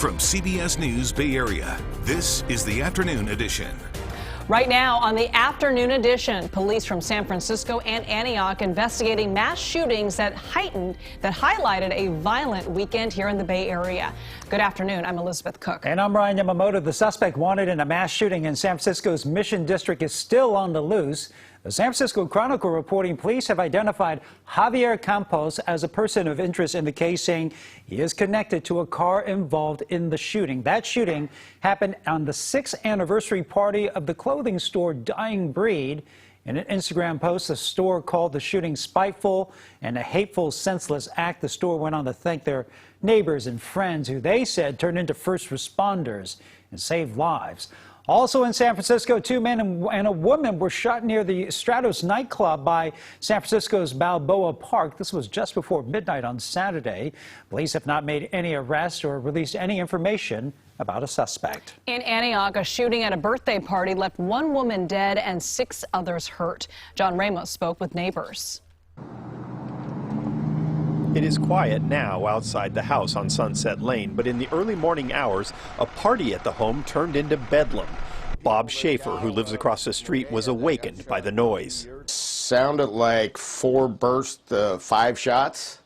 From CBS News Bay Area, this is the Afternoon Edition. Right now on the Afternoon Edition, police from San Francisco and Antioch investigating mass shootings that highlighted a violent weekend here in the Bay Area. Good afternoon. I'm Elizabeth Cook. And I'm Ryan Yamamoto. The suspect wanted in a mass shooting in San Francisco's Mission District is still on the loose. The San Francisco Chronicle reporting police have identified Javier Campos as a person of interest in the case, saying he is connected to a car involved in the shooting. That shooting happened on the 6th anniversary party of the clothing store Dying Breed. In an Instagram post, the store called the shooting spiteful and a hateful, senseless act. The store went on to thank their neighbors and friends, who they said turned into first responders and saved lives. Also in San Francisco, 2 men and a woman were shot near the Stratos nightclub by San Francisco's Balboa Park. This was just before midnight on Saturday. Police have not made any arrests or released any information about a suspect. In Antioch, a shooting at a birthday party left 1 woman dead and 6 others hurt. John Ramos spoke with neighbors. It is quiet now outside the house on Sunset Lane, but in the early morning hours, a party at the home turned into bedlam. Bob Schaefer, who lives across the street, was awakened by the noise. Sounded like 4 bursts, 5 shots.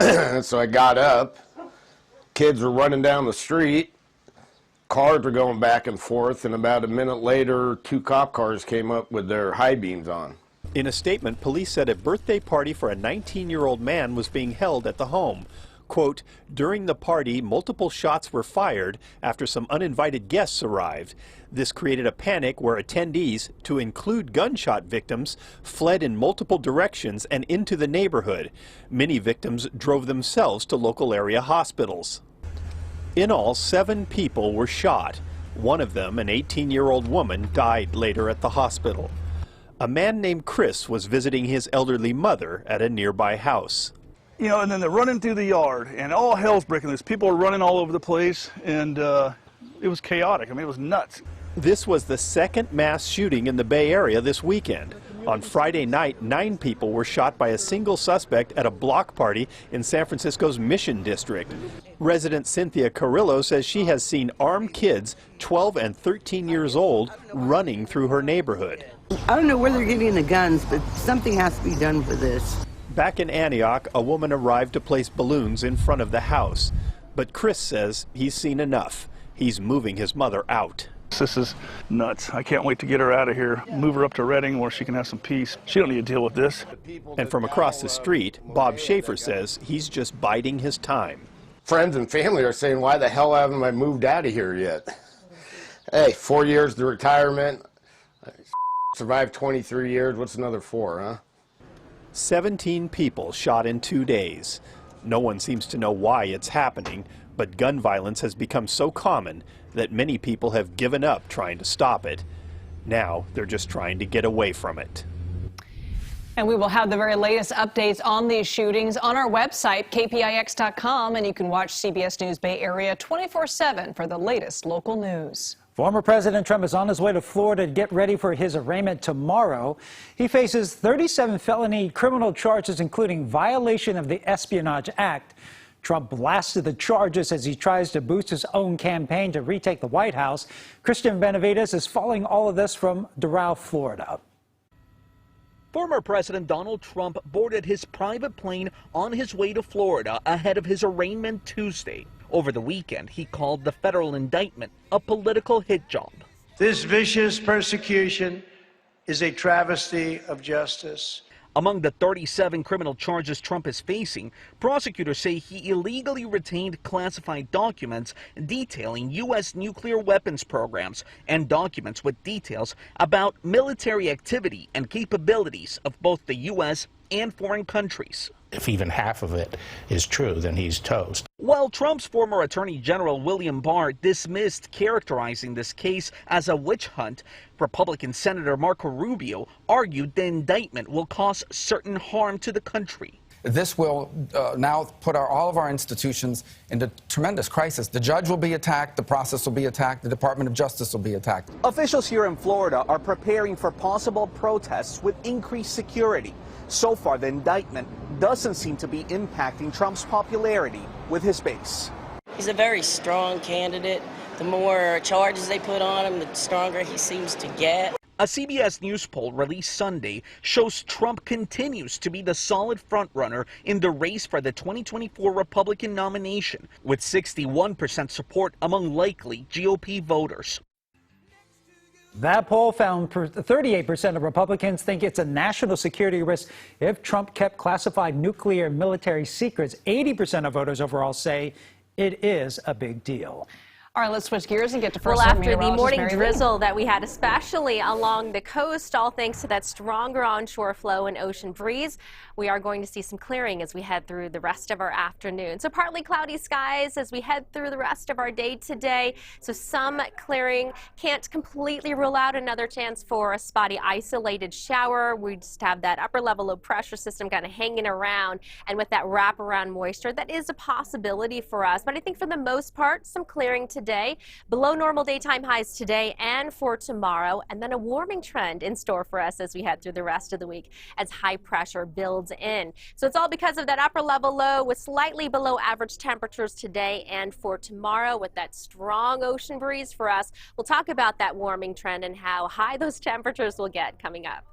So I got up. Kids were running down the street. Cars were going back and forth, and about a minute later, 2 cop cars came up with their high beams on. In a statement, police said a birthday party for a 19-year-old man was being held at the home. Quote, during the party, multiple shots were fired after some uninvited guests arrived. This created a panic where attendees, to include gunshot victims, fled in multiple directions and into the neighborhood. Many victims drove themselves to local area hospitals. In all, 7 people were shot. One of them, an 18-year-old woman, died later at the hospital. A man named Chris was visiting his elderly mother at a nearby house. You know, and then they're running through the yard, and all hell's breaking loose. People are running all over the place, and it was chaotic. I mean, it was nuts. This was the 2nd mass shooting in the Bay Area this weekend. On Friday night, 9 people were shot by a single suspect at a block party in San Francisco's Mission District. Resident Cynthia Carrillo says she has seen armed kids, 12 and 13 years old, running through her neighborhood. I don't know where they're getting the guns, but something has to be done for this. Back in Antioch, a woman arrived to place balloons in front of the house. But Chris says he's seen enough. He's moving his mother out. This is nuts. I can't wait to get her out of here, move her up to Redding where she can have some peace. She don't need to deal with this. And from across the street, Bob Schaefer says he's just biding his time. Friends and family are saying, why the hell haven't I moved out of here yet? Hey, 4 years to retirement. Survived 23 years. What's another 4, huh? 17 people shot in 2 days. No one seems to know why it's happening, but gun violence has become so common that many people have given up trying to stop it. Now they're just trying to get away from it. And we will have the very latest updates on these shootings on our website, KPIX.com, and you can watch CBS News Bay Area 24/7 for the latest local news. Former President Trump is on his way to Florida to get ready for his arraignment tomorrow. He faces 37 felony criminal charges, including violation of the Espionage Act. Trump blasted the charges as he tries to boost his own campaign to retake the White House. Christian Benavides is following all of this from Doral, Florida. Former President Donald Trump boarded his private plane on his way to Florida ahead of his arraignment Tuesday. Over the weekend, he called the federal indictment a political hit job. This vicious persecution is a travesty of justice. Among the 37 criminal charges Trump is facing, prosecutors say he illegally retained classified documents detailing U.S. nuclear weapons programs and documents with details about military activity and capabilities of both the U.S. and foreign countries. If even half of it is true, then he's toast. While Trump's former Attorney General William Barr dismissed characterizing this case as a witch hunt, Republican Senator Marco Rubio argued the indictment will cause certain harm to the country. This will now put all of our institutions into tremendous crisis. The judge will be attacked, the process will be attacked, the Department of Justice will be attacked. Officials here in Florida are preparing for possible protests with increased security. So far, the indictment doesn't seem to be impacting Trump's popularity with his base. He's a very strong candidate. The more charges they put on him, the stronger he seems to get. A CBS News poll released Sunday shows Trump continues to be the solid frontrunner in the race for the 2024 Republican nomination, with 61% support among likely GOP voters. That poll found 38% of Republicans think it's a national security risk if Trump kept classified nuclear military secrets. 80% of voters overall say it is a big deal. All right, let's switch gears and get to first. Well, after the morning drizzle that we had, especially along the coast, all thanks to that stronger onshore flow and ocean breeze, we are going to see some clearing as we head through the rest of our afternoon. So partly cloudy skies as we head through the rest of our day today. So some clearing. Can't completely rule out another chance for a spotty isolated shower. We just have that upper level low pressure system kind of hanging around, and with that wraparound moisture, that is a possibility for us. But I think for the most part, some clearing today. Below normal daytime highs today and for tomorrow, and then a warming trend in store for us as we head through the rest of the week as high pressure builds in. So it's all because of that upper level low with slightly below average temperatures today and for tomorrow with that strong ocean breeze for us. We'll talk about that warming trend and how high those temperatures will get coming up.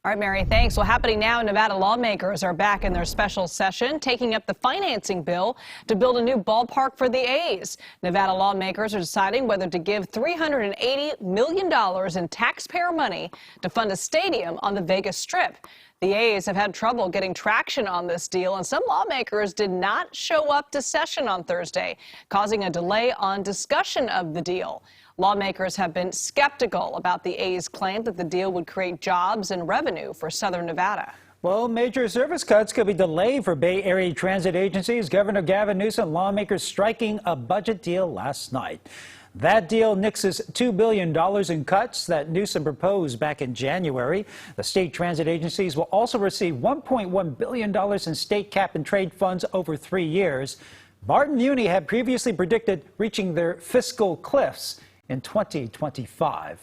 All right, Mary, thanks. Well, happening now, Nevada lawmakers are back in their special session, taking up the financing bill to build a new ballpark for the A's. Nevada lawmakers are deciding whether to give $380 million in taxpayer money to fund a stadium on the Vegas Strip. The A's have had trouble getting traction on this deal, and some lawmakers did not show up to session on Thursday, causing a delay on discussion of the deal. Lawmakers have been skeptical about the A's claim that the deal would create jobs and revenue for Southern Nevada. Well, major service cuts could be delayed for Bay Area transit agencies. Governor Gavin Newsom, lawmakers striking a budget deal last night. That deal nixes $2 billion in cuts that Newsom proposed back in January. The state transit agencies will also receive $1.1 billion in state cap and trade funds over 3 years. Barton Muni had previously predicted reaching their fiscal cliffs in 2025.